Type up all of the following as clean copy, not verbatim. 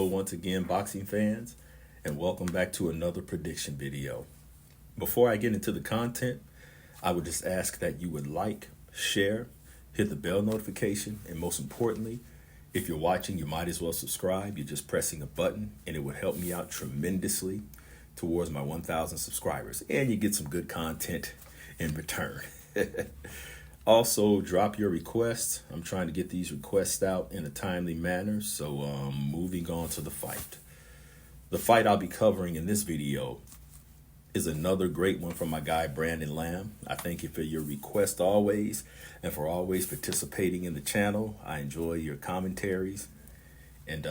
Hello once again, boxing fans, and welcome back to another prediction video. Before I get into the content, I would just ask that you would like, share, hit the bell notification, and most importantly, if you're watching, you might as well subscribe. You're just pressing a button, and it would help me out tremendously towards my 1,000 subscribers, and you get some good content in return. Also, drop your requests. I'm trying to get these requests out in a timely manner. So moving on to the fight. The fight I'll be covering in this video is another great one from my guy, Brandon Lamb. I thank you for your request always and for always participating in the channel. I enjoy your commentaries. And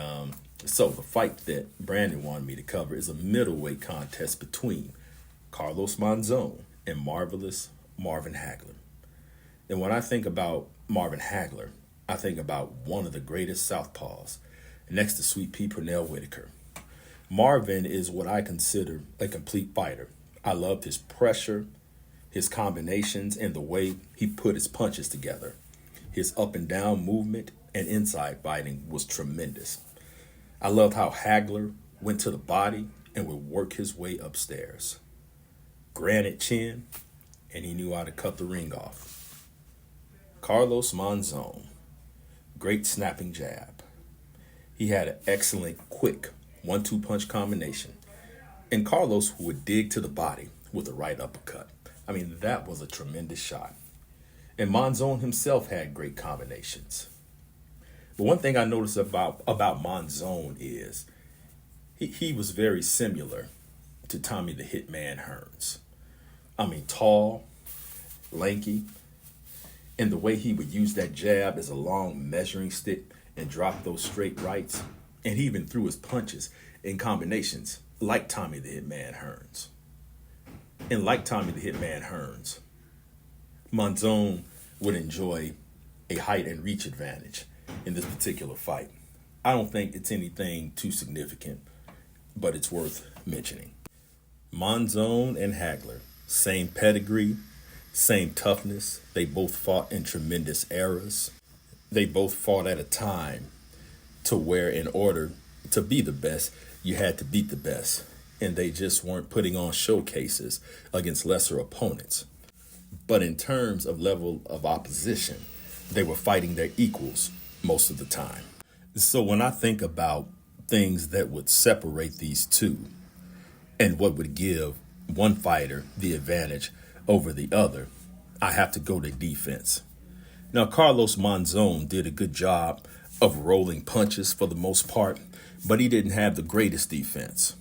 so the fight that Brandon wanted me to cover is a middleweight contest between Carlos Monzon and Marvin Hagler. And when I think about Marvin Hagler, I think about one of the greatest southpaws, next to Sweet Pea Pernell Whitaker. Marvin is what I consider a complete fighter. I loved his pressure, his combinations, and the way he put his punches together. His up and down movement and inside fighting was tremendous. I loved how Hagler went to the body and would work his way upstairs. Granite chin, and he knew how to cut the ring off. Carlos Monzon, great snapping jab. He had an excellent, quick 1-2 punch combination. And Carlos would dig to the body with a right uppercut. I mean, that was a tremendous shot. And Monzon himself had great combinations. But one thing I noticed about Monzon is he was very similar to Tommy the Hitman Hearns. I mean, tall, lanky, and the way he would use that jab as a long measuring stick and drop those straight rights. And he even threw his punches in combinations like Tommy the Hitman Hearns. And like Tommy the Hitman Hearns, Monzon would enjoy a height and reach advantage in this particular fight. I don't think it's anything too significant, but it's worth mentioning. Monzon and Hagler, same pedigree, same toughness. They both fought in tremendous eras. They both fought at a time to where in order to be the best, you had to beat the best. And they just weren't putting on showcases against lesser opponents. But in terms of level of opposition, they were fighting their equals most of the time. So when I think about things that would separate these two and what would give one fighter the advantage over the other, I have to go to defense. Now, Carlos Monzon did a good job of rolling punches for the most part, but he didn't have the greatest defense.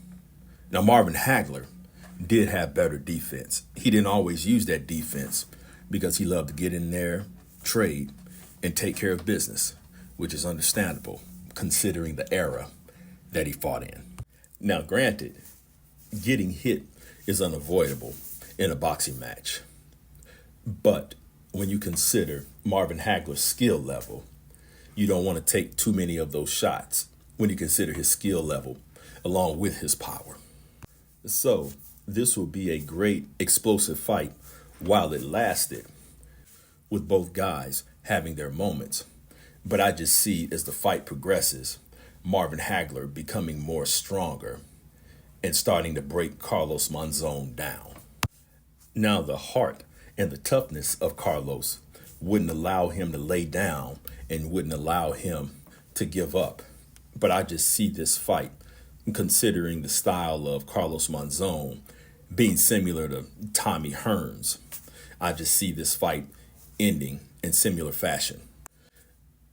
Now, Marvin Hagler did have better defense. He didn't always use that defense because he loved to get in there, trade, and take care of business, which is understandable considering the era that he fought in. Now, granted, getting hit is unavoidable in a boxing match. But when you consider Marvin Hagler's skill level, you don't want to take too many of those shots when you consider his skill level along with his power. So this will be a great explosive fight while it lasted, with both guys having their moments. But I just see as the fight progresses, Marvin Hagler becoming more stronger and starting to break Carlos Monzon down. Now, the heart and the toughness of Carlos wouldn't allow him to lay down and wouldn't allow him to give up. But I just see this fight, considering the style of Carlos Monzon being similar to Tommy Hearns, I just see this fight ending in similar fashion.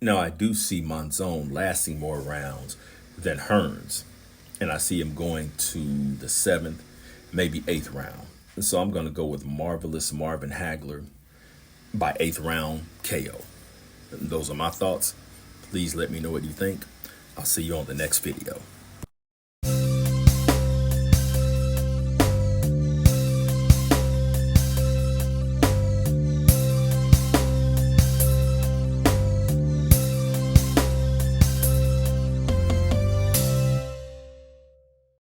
Now, I do see Monzon lasting more rounds than Hearns, and I see him going to the 7th, maybe 8th round. So I'm going to go with Marvelous Marvin Hagler by 8th round KO. Those are my thoughts. Please let me know what you think. I'll see you on the next video.